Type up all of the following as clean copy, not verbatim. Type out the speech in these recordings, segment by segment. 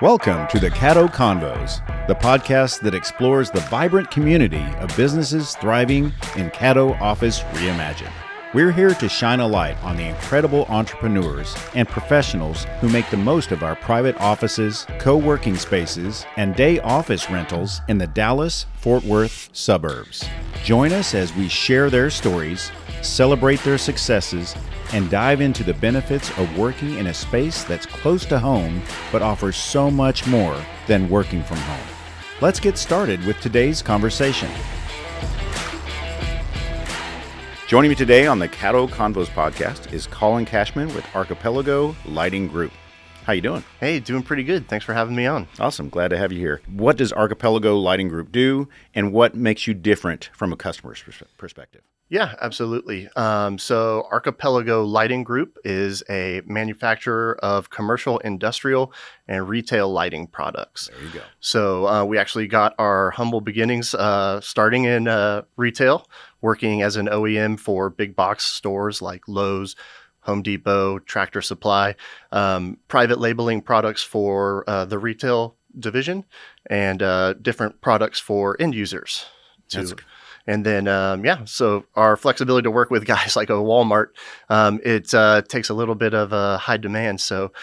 Welcome to the Caddo Convos, the podcast that explores the vibrant community of businesses thriving in Caddo Office Reimagined. We're here to shine a light on the incredible entrepreneurs and professionals who make the most of our private offices, co-working spaces, and day office rentals in the Dallas-Fort Worth suburbs. Join us as we share their stories, celebrate their successes, and dive into the benefits of working in a space that's close to home but offers so much more than working from home. Let's get started with today's conversation. Joining me today on the Caddo Convos podcast is Colin Cashman with Archipelago Lighting Group. How you doing? Hey, doing pretty good. Thanks for having me on. Awesome. Glad to have you here. What does Archipelago Lighting Group do, and what makes you different from a customer's perspective? Yeah, absolutely. So Archipelago Lighting Group is a manufacturer of commercial, industrial, and retail lighting products. There you go. So we actually got our humble beginnings starting in retail, working as an OEM for big box stores like Lowe's, Home Depot, Tractor Supply, private labeling products for the retail division, and different products for end users too. And then, so our flexibility to work with guys like a Walmart, it takes a little bit of a high demand. So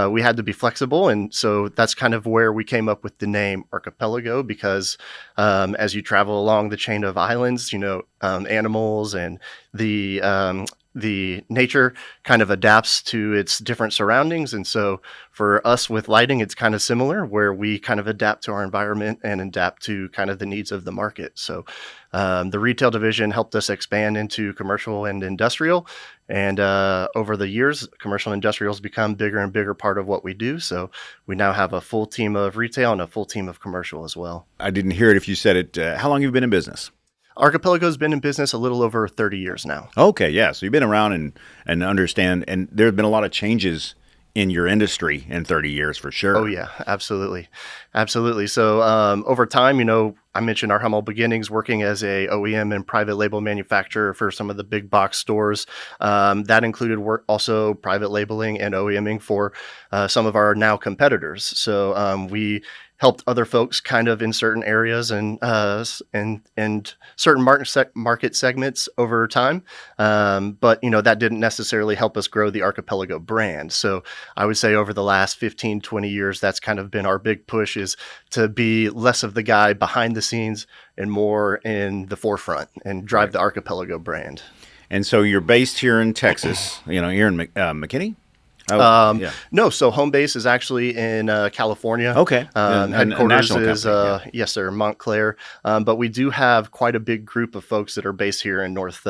we had to be flexible. And so that's kind of where we came up with the name Archipelago, because as you travel along the chain of islands, animals and the nature kind of adapts to its different surroundings. And so for us with lighting, it's kind of similar, where we kind of adapt to our environment and adapt to kind of the needs of the market. So the retail division helped us expand into commercial and industrial. And over the years, commercial and industrial has become bigger and bigger part of what we do. So we now have a full team of retail and a full team of commercial as well. I didn't hear it if you said it. How long have you been in business? Archipelago's been in business a little over 30 years now. Okay, yeah. So you've been around and understand, and there have been a lot of changes in your industry in 30 years for sure. Oh, yeah, absolutely. Absolutely. So over time, I mentioned our humble beginnings working as a OEM and private label manufacturer for some of the big box stores. That included work also private labeling and OEMing for some of our now competitors. So we helped other folks kind of in certain areas and certain market segments over time. But, that didn't necessarily help us grow the Archipelago brand. So I would say over the last 15, 20 years, that's kind of been our big push, is to be less of the guy behind the scenes and more in the forefront and drive the Archipelago brand. And so you're based here in Texas, here in McKinney? Yeah. No, so home base is actually in California. Okay. Headquarters is, company, yes, sir, Montclair. But we do have quite a big group of folks that are based here in North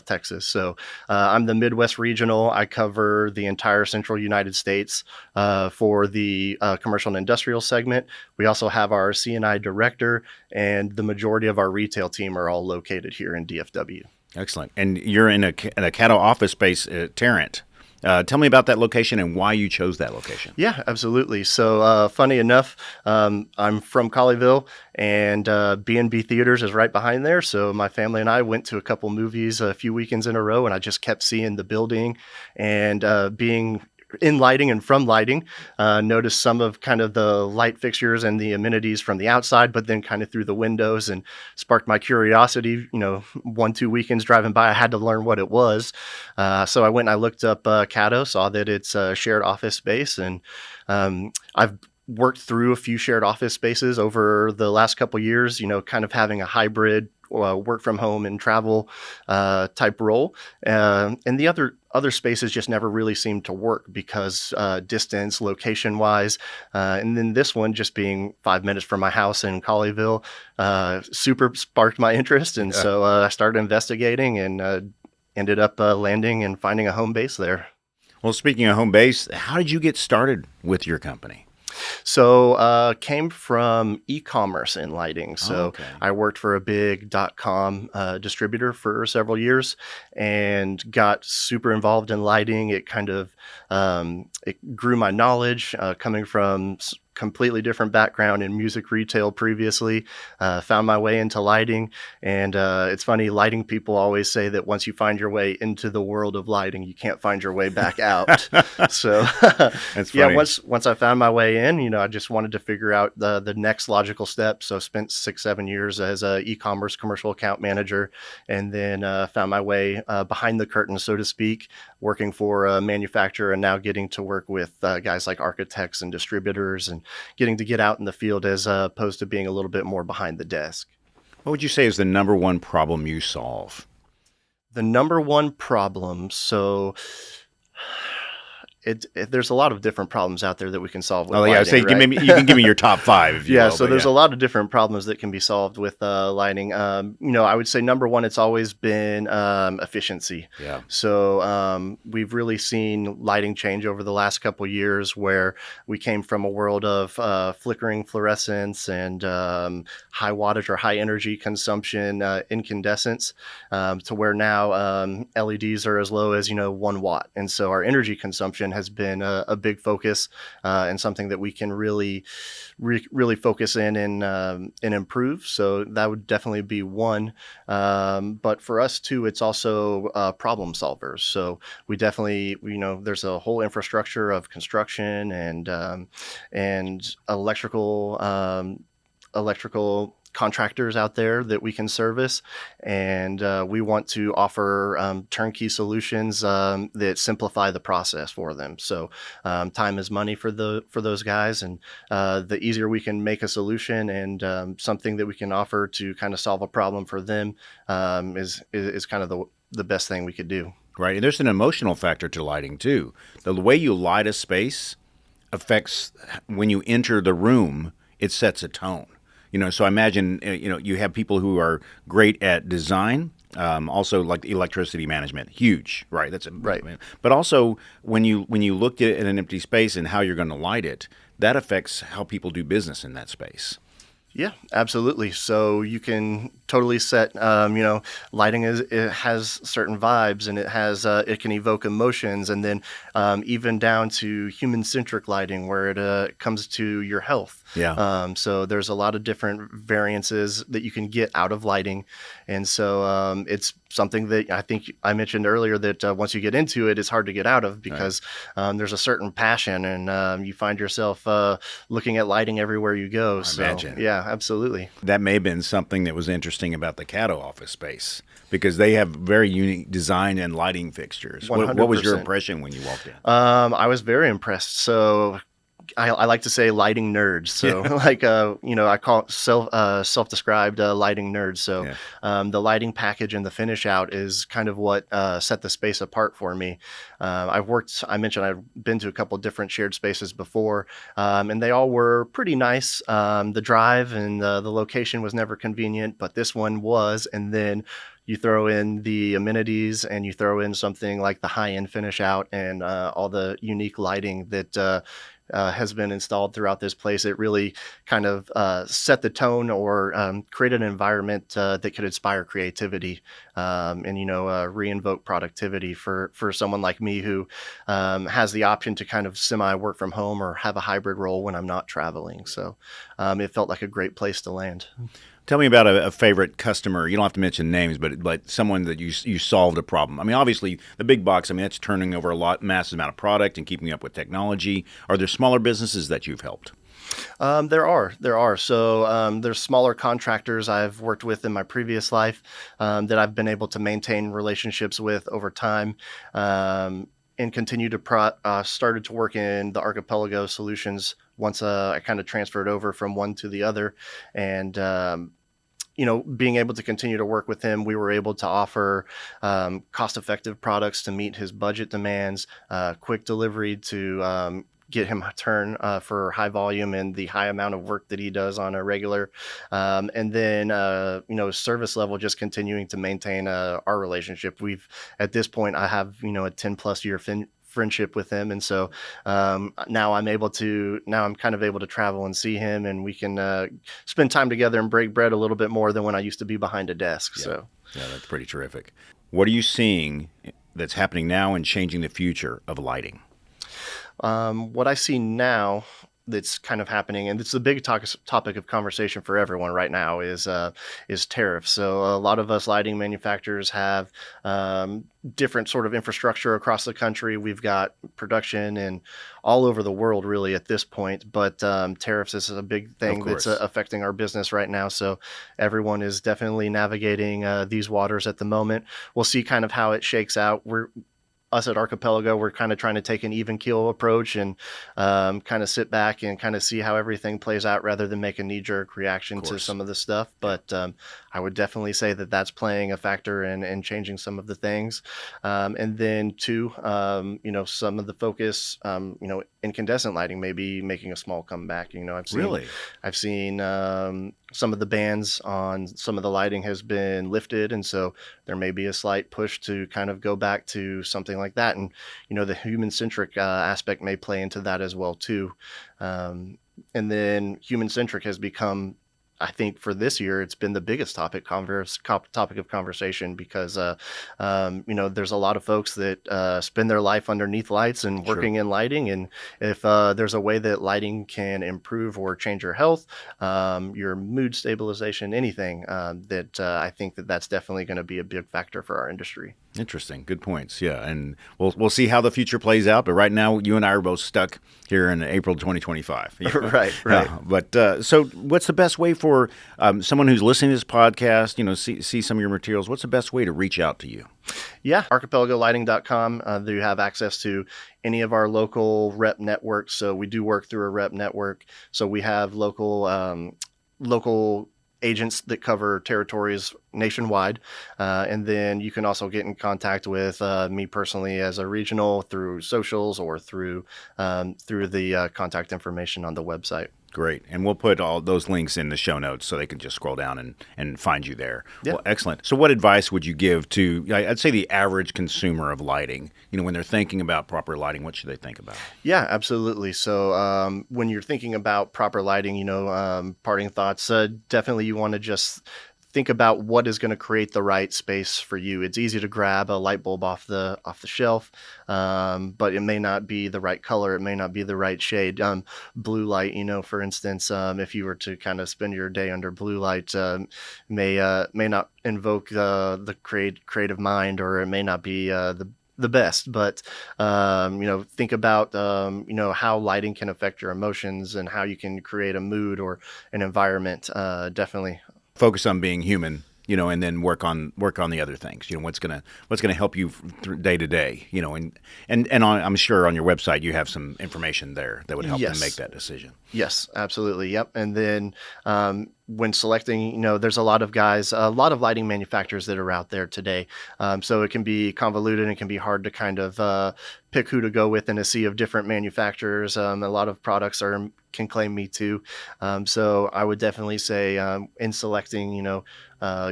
Texas. So I'm the Midwest Regional. I cover the entire central United States for the commercial and industrial segment. We also have our C&I director, and the majority of our retail team are all located here in DFW. Excellent. And you're in a Caddo office space at Tarrant. Tell me about that location and why you chose that location. Yeah, absolutely. So funny enough, I'm from Colleyville, and B&B Theaters is right behind there. So my family and I went to a couple movies a few weekends in a row, and I just kept seeing the building and being in lighting and from lighting, noticed some of kind of the light fixtures and the amenities from the outside, but then kind of through the windows, and sparked my curiosity. 1-2 weekends driving by, I had to learn what it was. So I went and I looked up Caddo, saw that it's a shared office space, and I've worked through a few shared office spaces over the last couple years, kind of having a hybrid work from home and travel type role. And the other spaces just never really seemed to work because distance, location wise. And then this one just being 5 minutes from my house in Colleyville, super sparked my interest. And so I started investigating and ended up landing and finding a home base there. Well, speaking of home base, how did you get started with your company? So came from e-commerce in lighting. So okay. I worked for a big .com distributor for several years and got super involved in lighting. It kind of it grew my knowledge coming from completely different background in music retail previously, found my way into lighting. And it's funny, lighting people always say that once you find your way into the world of lighting, you can't find your way back out. So That's yeah, funny. once I found my way in, I just wanted to figure out the next logical step. So spent 6-7 years as a e-commerce commercial account manager, and then found my way behind the curtain, so to speak, working for a manufacturer, and now getting to work with guys like architects and distributors, and getting to get out in the field as opposed to being a little bit more behind the desk. What would you say is the number one problem you solve? The number one problem, so there's a lot of different problems out there that we can solve with lighting, Say, right? you can give me your top five if you Yeah, will. so there's a lot of different problems that can be solved with lighting. I would say number one, it's always been efficiency. Yeah. So we've really seen lighting change over the last couple of years, where we came from a world of flickering fluorescence and high wattage or high energy consumption incandescents, to where now LEDs are as low as 1 watt, and so our energy consumption has been a big focus and something that we can really focus in and improve. So that would definitely be one. But for us too, it's also problem solvers. So we definitely, there's a whole infrastructure of construction and electrical contractors out there that we can service, and we want to offer turnkey solutions that simplify the process for them. So time is money for those guys, and the easier we can make a solution and something that we can offer to kind of solve a problem for them is kind of the best thing we could do. Right. And there's an emotional factor to lighting too. The way you light a space affects when you enter the room, it sets a tone. So I imagine, you have people who are great at design, also like electricity management, huge, right? Right. But also when you look at an empty space and how you're going to light it, that affects how people do business in that space. Yeah, absolutely. So you can totally set, lighting it has certain vibes, and it can evoke emotions, and then even down to human-centric lighting, where it comes to your health. Yeah. So there's a lot of different variances that you can get out of lighting, and so it's something that I think I mentioned earlier that once you get into it, it's hard to get out of, because there's a certain passion, and you find yourself looking at lighting everywhere you go. I imagine. Yeah, absolutely. That may have been something that was interesting about the Caddo office space, because they have very unique design and lighting fixtures. What was your impression when you walked in? I was very impressed. So I like to say lighting nerds. So I call self-described lighting nerds. So the lighting package and the finish out is kind of what set the space apart for me. I mentioned I've been to a couple of different shared spaces before, and they all were pretty nice. The drive and the location was never convenient, but this one was. And then you throw in the amenities, and you throw in something like the high-end finish out and all the unique lighting that has been installed throughout this place. It really kind of set the tone, or created an environment that could inspire creativity and re-invoke productivity for someone like me who has the option to kind of semi-work from home or have a hybrid role when I'm not traveling. So it felt like a great place to land. Tell me about a favorite customer. You don't have to mention names, but someone that you solved a problem. I mean, obviously, the big box, that's turning over massive amount of product and keeping up with technology. Are there smaller businesses that you've helped? There are. So there's smaller contractors I've worked with in my previous life that I've been able to maintain relationships with over time. And continue to started to work in the Archipelago solutions once I kind of transferred over from one to the other. And being able to continue to work with him, we were able to offer cost-effective products to meet his budget demands, quick delivery to get him a turn for high volume and the high amount of work that he does on a regular. And then, service level, just continuing to maintain our relationship. At this point, I have, a 10 plus year friendship with him. And so now I'm kind of able to travel and see him, and we can spend time together and break bread a little bit more than when I used to be behind a desk. Yeah. So yeah, that's pretty terrific. What are you seeing that's happening now and changing the future of lighting? What I see now that's kind of happening, and it's a big topic of conversation for everyone right now, is tariffs. So a lot of us lighting manufacturers have different sort of infrastructure across the country. We've got production and all over the world really at this point, but tariffs is a big thing that's affecting our business right now. So everyone is definitely navigating these waters at the moment. We'll see kind of how it shakes out. Us at Archipelago, we're kind of trying to take an even keel approach and kind of sit back and kind of see how everything plays out rather than make a knee-jerk reaction to some of the stuff. But I would definitely say that that's playing a factor in changing some of the things. And then two, some of the focus, incandescent lighting may be making a small comeback. I've seen some of the bans on some of the lighting has been lifted, and so there may be a slight push to kind of go back to something like that. And the human-centric aspect may play into that as well too. And then human-centric has become, I think for this year, it's been the biggest topic of conversation because, there's a lot of folks that spend their life underneath lights and working in lighting. And if there's a way that lighting can improve or change your health, your mood stabilization, anything, I think that's definitely going to be a big factor for our industry. Interesting. Good points. Yeah. And we'll see how the future plays out. But right now, you and I are both stuck here in April 2025. Right. But so what's the best way for someone who's listening to this podcast, see some of your materials? What's the best way to reach out to you? Yeah. Archipelagolighting.com. You have access to any of our local rep networks. So we do work through a rep network. So we have local agents that cover territories nationwide. And then you can also get in contact with me personally as a regional through socials or through the contact information on the website. Great. And we'll put all those links in the show notes so they can just scroll down and find you there. Yeah. Well, excellent. So what advice would you give to, I'd say, the average consumer of lighting? When they're thinking about proper lighting, what should they think about? Yeah, absolutely. So when you're thinking about proper lighting, parting thoughts, definitely you want to just think about what is going to create the right space for you. It's easy to grab a light bulb off the shelf, but it may not be the right color. It may not be the right shade. Blue light, for instance, if you were to kind of spend your day under blue light, may not invoke the creative mind, or it may not be the best, but think about how lighting can affect your emotions and how you can create a mood or an environment. Definitely focus on being human, and then work on the other things. What's gonna help you day to day. And I'm sure on your website you have some information there that would help them make that decision. Yes, absolutely. Yep. And then when selecting, there's a lot of lighting manufacturers that are out there today. So it can be convoluted and it can be hard to kind of pick who to go with in a sea of different manufacturers. A lot of products can claim me too. So I would definitely say in selecting,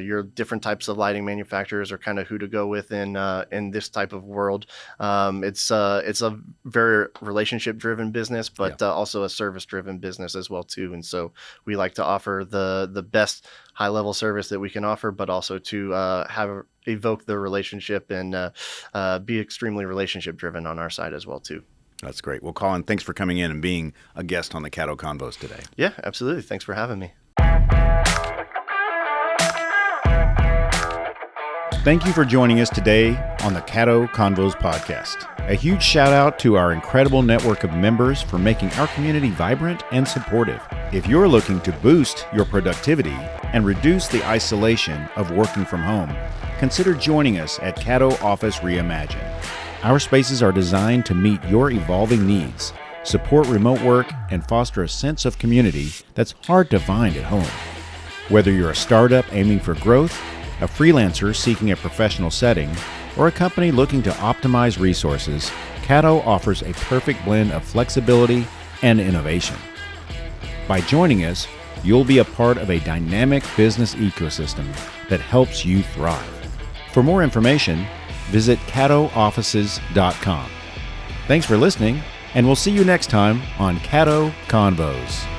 your different types of lighting manufacturers, or kind of who to go with in this type of world. It's a very relationship driven business, but also a service driven business as well too. And so we like to offer the best high level service that we can offer, but also to evoke the relationship and be extremely relationship driven on our side as well too. That's great. Well, Colin, thanks for coming in and being a guest on the Caddo Convos today. Yeah, absolutely. Thanks for having me. Thank you for joining us today on the Caddo Convos podcast. A huge shout out to our incredible network of members for making our community vibrant and supportive. If you're looking to boost your productivity and reduce the isolation of working from home, consider joining us at Caddo Office Reimagined. Our spaces are designed to meet your evolving needs, support remote work, and foster a sense of community that's hard to find at home. Whether you're a startup aiming for growth, a freelancer seeking a professional setting, or a company looking to optimize resources, Caddo offers a perfect blend of flexibility and innovation. By joining us, you'll be a part of a dynamic business ecosystem that helps you thrive. For more information, visit caddooffices.com. Thanks for listening, and we'll see you next time on Caddo Convos.